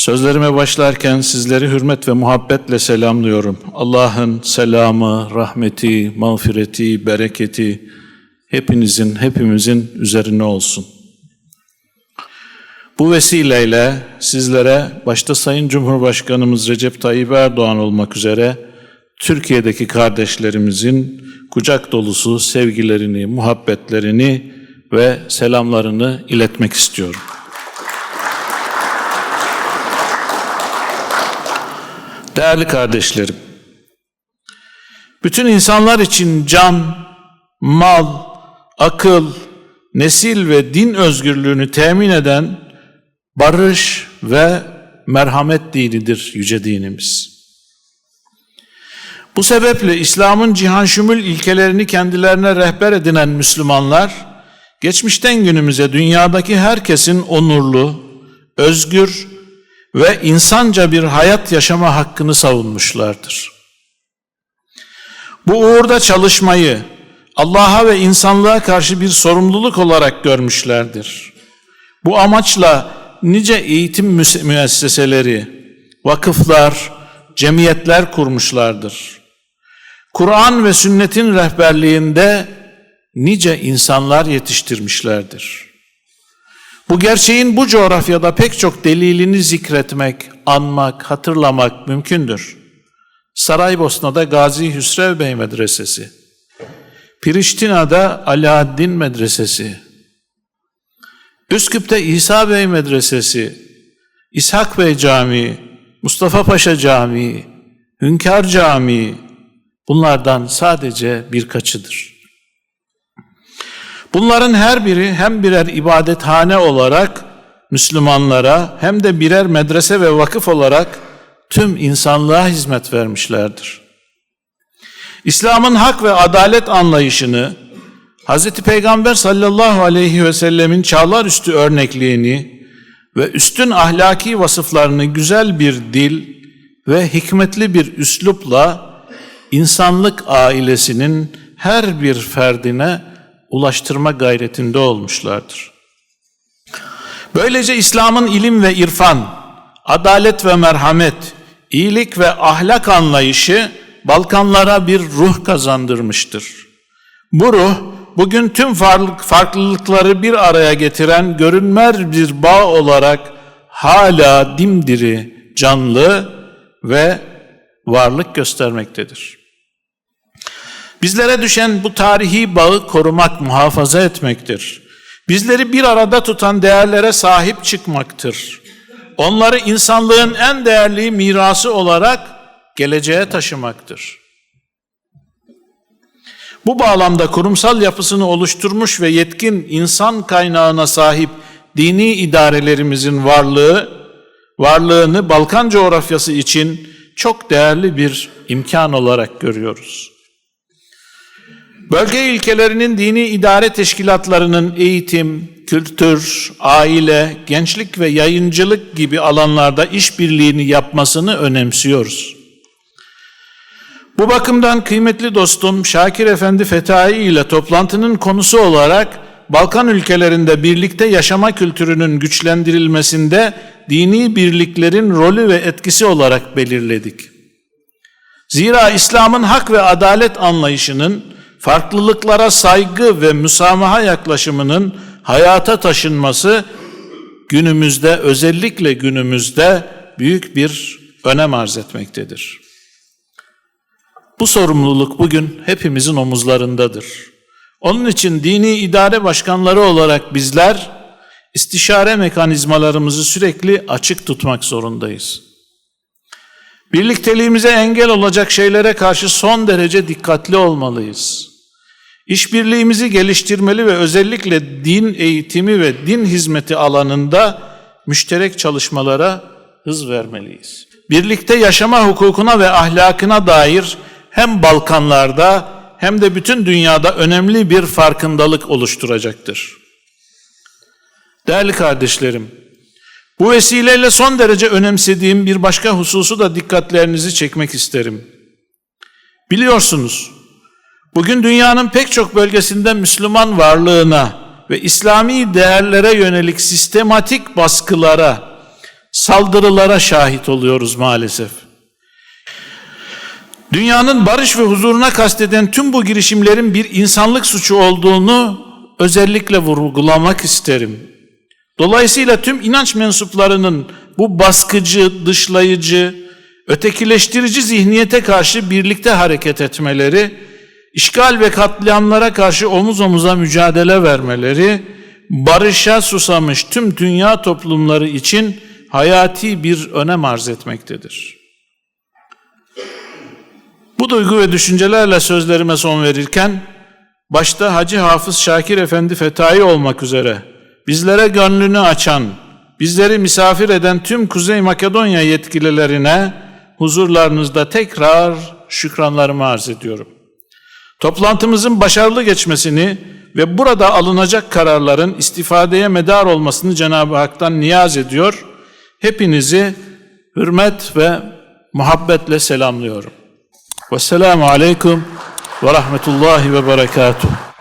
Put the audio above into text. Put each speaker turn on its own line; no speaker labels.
Sözlerime başlarken sizleri hürmet ve muhabbetle selamlıyorum. Allah'ın selamı, rahmeti, mağfireti, bereketi hepimizin üzerine olsun. Bu vesileyle sizlere başta Sayın Cumhurbaşkanımız Recep Tayyip Erdoğan olmak üzere Türkiye'deki kardeşlerimizin kucak dolusu sevgilerini, muhabbetlerini ve selamlarını iletmek istiyorum. Değerli kardeşlerim, bütün insanlar için can, mal, akıl, nesil ve din özgürlüğünü temin eden barış ve merhamet dinidir yüce dinimiz. Bu sebeple İslam'ın cihanşumul ilkelerini kendilerine rehber edinen Müslümanlar, geçmişten günümüze dünyadaki herkesin onurlu, özgür ve insanca bir hayat yaşama hakkını savunmuşlardır. Bu uğurda çalışmayı Allah'a ve insanlığa karşı bir sorumluluk olarak görmüşlerdir. Bu amaçla nice eğitim müesseseleri, vakıflar, cemiyetler kurmuşlardır. Kur'an ve sünnetin rehberliğinde nice insanlar yetiştirmişlerdir. Bu gerçeğin bu coğrafyada pek çok delilini zikretmek, anmak, hatırlamak mümkündür. Saraybosna'da Gazi Hüsrev Bey Medresesi, Priştina'da Alaaddin Medresesi, Üsküp'te İsa Bey Medresesi, İshak Bey Camii, Mustafa Paşa Camii, Hünkar Camii, bunlardan sadece birkaçıdır. Bunların her biri hem birer ibadethane olarak Müslümanlara hem de birer medrese ve vakıf olarak tüm insanlığa hizmet vermişlerdir. İslam'ın hak ve adalet anlayışını, Hz. Peygamber sallallahu aleyhi ve sellemin çağlarüstü örnekliğini ve üstün ahlaki vasıflarını güzel bir dil ve hikmetli bir üslupla insanlık ailesinin her bir ferdine ulaştırma gayretinde olmuşlardır. Böylece İslam'ın ilim ve irfan, adalet ve merhamet, iyilik ve ahlak anlayışı Balkanlara bir ruh kazandırmıştır. Bu ruh bugün tüm farklılıkları bir araya getiren görünmez bir bağ olarak hala dimdiri, canlı ve varlık göstermektedir. Bizlere düşen bu tarihi bağı korumak, muhafaza etmektir. Bizleri bir arada tutan değerlere sahip çıkmaktır. Onları insanlığın en değerli mirası olarak geleceğe taşımaktır. Bu bağlamda kurumsal yapısını oluşturmuş ve yetkin insan kaynağına sahip dini idarelerimizin varlığını Balkan coğrafyası için çok değerli bir imkan olarak görüyoruz. Bölge ilkelerinin dini idare teşkilatlarının eğitim, kültür, aile, gençlik ve yayıncılık gibi alanlarda işbirliğini yapmasını önemsiyoruz. Bu bakımdan kıymetli dostum Şakir Efendi Fetai ile toplantının konusu olarak Balkan ülkelerinde birlikte yaşama kültürünün güçlendirilmesinde dini birliklerin rolü ve etkisi olarak belirledik. Zira İslam'ın hak ve adalet anlayışının farklılıklara saygı ve müsamaha yaklaşımının hayata taşınması özellikle günümüzde büyük bir önem arz etmektedir. Bu sorumluluk bugün hepimizin omuzlarındadır. Onun için dini idare başkanları olarak bizler istişare mekanizmalarımızı sürekli açık tutmak zorundayız. Birlikteliğimize engel olacak şeylere karşı son derece dikkatli olmalıyız. İşbirliğimizi geliştirmeli ve özellikle din eğitimi ve din hizmeti alanında müşterek çalışmalara hız vermeliyiz. Birlikte yaşama hukukuna ve ahlakına dair hem Balkanlarda hem de bütün dünyada önemli bir farkındalık oluşturacaktır. Değerli kardeşlerim, bu vesileyle son derece önemsediğim bir başka hususu da dikkatlerinizi çekmek isterim. Biliyorsunuz, bugün dünyanın pek çok bölgesinde Müslüman varlığına ve İslami değerlere yönelik sistematik baskılara, saldırılara şahit oluyoruz maalesef. Dünyanın barış ve huzuruna kasteden tüm bu girişimlerin bir insanlık suçu olduğunu özellikle vurgulamak isterim. Dolayısıyla tüm inanç mensuplarının bu baskıcı, dışlayıcı, ötekileştirici zihniyete karşı birlikte hareket etmeleri, işgal ve katliamlara karşı omuz omuza mücadele vermeleri, barışa susamış tüm dünya toplumları için hayati bir önem arz etmektedir. Bu duygu ve düşüncelerle sözlerime son verirken, başta Hacı Hafız Şakir Efendi Fetai olmak üzere bizlere gönlünü açan, bizleri misafir eden tüm Kuzey Makedonya yetkililerine huzurlarınızda tekrar şükranlarımı arz ediyorum. Toplantımızın başarılı geçmesini ve burada alınacak kararların istifadeye medar olmasını Cenab-ı Hak'tan niyaz ediyor. Hepinizi hürmet ve muhabbetle selamlıyorum. Vesselamu aleyküm ve rahmetullahi ve berekatuhu.